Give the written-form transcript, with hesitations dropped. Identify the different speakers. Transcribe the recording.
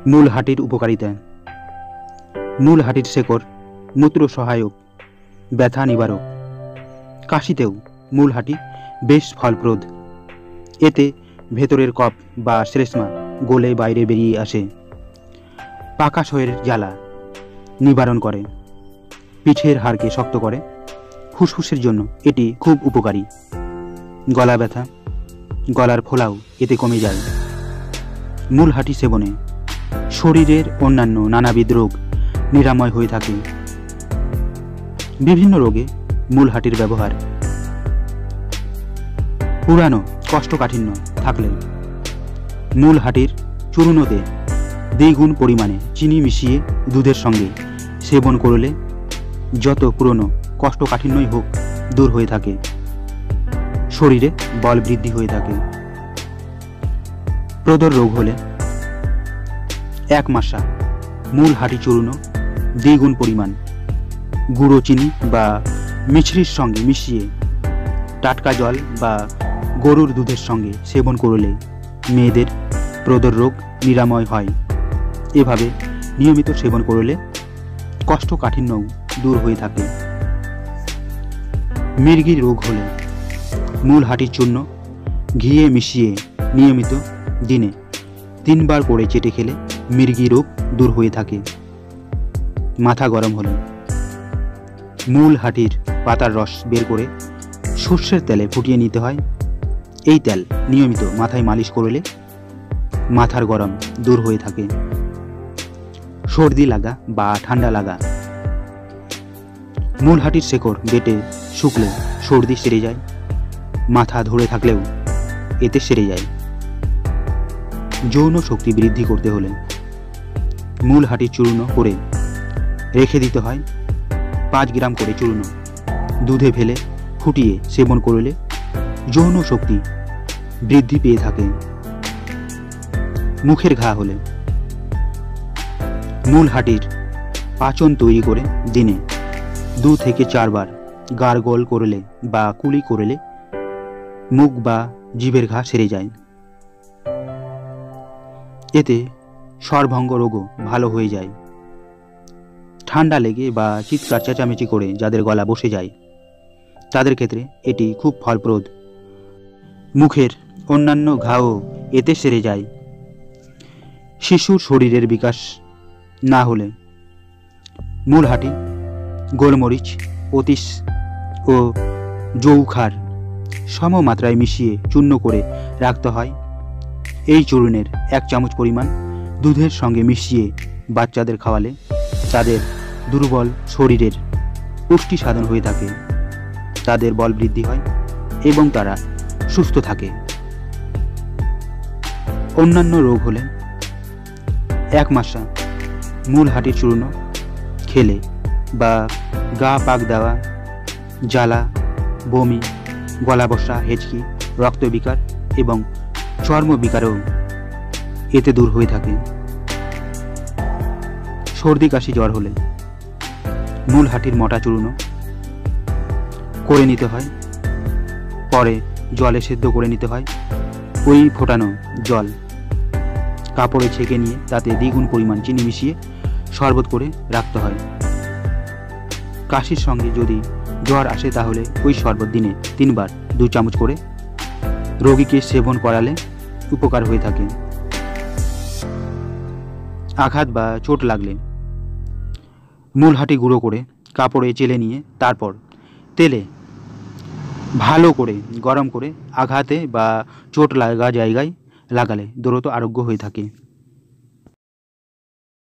Speaker 1: মূল হাঁটির উপকারিতা। মূল হাঁটির শেকড় মূত্র সহায়ক, ব্যথা নিবারক। কাশিতেও মূল হাঁটি বেশ ফলপ্রদ। এতে ভেতরের কফ বা শ্লেষ্মা গলে বাইরে বেরিয়ে আসে। পাকাশয়ের জ্বালা নিবারণ করে, পিঠের হাড়কে শক্ত করে। ফুসফুসের জন্য এটি খুব উপকারী। গলা ব্যথা, গলার ফোলাও এতে কমে যায়। মূল হাঁটি সেবনে শরীরের অন্যান্য নানাবিধ রোগ নিরাময় হয়ে থাকে। বিভিন্ন রোগে মূল হাঁটির ব্যবহার। পুরানো কোষ্ঠকাঠিন্য থাকলে মূল হাঁটির চূর্ণতে দ্বিগুণ পরিমাণে চিনি মিশিয়ে দুধের সঙ্গে সেবন করলে যত পুরনো কোষ্ঠকাঠিন্যই হোক দূর হয়ে থাকে। শরীরে বল বৃদ্ধি হয়ে থাকে। প্রদর রোগ হলে 1 মাসা মূল হাঁটি চূর্ণ দ্বিগুণ পরিমাণ গুঁড়ো চিনি বা মিছরির সঙ্গে মিশিয়ে টাটকা জল বা গরুর দুধের সঙ্গে সেবন করলে মেয়েদের প্রদর রোগ নিরাময় হয়। এভাবে নিয়মিত সেবন করলে কোষ্ঠকাঠিন্যও দূর হয়ে থাকে। মির্গি রোগ হলে মূল হাঁটির চূর্ণ ঘিয়ে মিশিয়ে নিয়মিত দিনে 3 বার করে চেটে খেলে মির্গি রোগ দূর হয়ে থাকে। মাথা গরম হলে মূল হাঁটির পাতার রস বের করে সর্ষের তেলে ফুটিয়ে নিতে হয়। এই তেল নিয়মিত মাথায় মালিশ করলে মাথার গরম দূর হয়ে থাকে। সর্দি লাগা বা ঠান্ডা লাগা, মূল হাঁটির শেকড় বেটে শুকলে সর্দি সেরে যায়। মাথা ধরে থাকলেও এতে সেরে যায়। যৌন শক্তি বৃদ্ধি করতে হলে মূল হাঁটির চূর্ণ করে রেখে দিতে হয়। 5 গ্রাম করে চূর্ণ দুধে ফেলে ফুটিয়ে সেবন করলে যৌন শক্তি বৃদ্ধি পেয়ে থাকে। মুখের ঘা হলে মূল হাঁটির পাচন তৈরি করে দিনে 2 থেকে 4 বার গার্গল করলে বা কুলি করলে মুখ বা জিভের ঘা সেরে যায়। এতে স্বরভঙ্গ রোগও ভালো হয়ে যায়। ঠান্ডা লেগে বা চিৎকার চেঁচামেচি করে যাদের গলা বসে যায় তাদের ক্ষেত্রে এটি খুব ফলপ্রদ। মুখের অন্যান্য ঘাও এতে সেরে যায়। শিশুর শরীরের বিকাশ না হলে মূল হাঁটি গোলমরিচ, অতিশ ও জৌখার সমমাত্রায় মিশিয়ে চূর্ণ করে রাখতে হয়। এই চূর্ণের 1 চামচ পরিমাণ দুধের সঙ্গে মিশিয়ে বাচ্চাদের খাওয়ালে তাদের দুর্বল শরীরের পুষ্টি সাধন হয়ে থাকে। তাদের বল বৃদ্ধি হয় এবং তারা সুস্থ থাকে। অন্যান্য রোগ হলে 1 মাসা মূল হাঁটির চূর্ণ খেলে বা গা পাক দেওয়া, জ্বালা, বমি, গলা বসা, হেঁচকি, রক্তবিকার এবং চর্মবিকারও এতে দূর হয়ে থাকে। সর্দি কাশি জ্বর হলে মূল হাঁটির মোটা চূর্ণ করে নিতে হয়। পরে জলে সেদ্ধ করে নিতে হয়। ওই ফোটানো জল কাপড়ে ছেঁকে নিয়ে তাতে দ্বিগুণ পরিমাণ চিনি মিশিয়ে শরবত করে রাখতে হয়। কাশির সঙ্গে যদি জ্বর আসে তাহলে ওই শরবত দিনে 3 বার 2 চামচ করে রোগীকে সেবন করালে উপকার হয়ে থাকে। আঘাত বা চোট লাগলে মূল হাঁটি গুঁড়ো করে কাপড়ে চেলে নিয়ে তারপর তেলে ভালো করে গরম করে আঘাতে বা চোট লাগা জায়গায় লাগালে দ্রুত আরোগ্য হয়ে থাকে।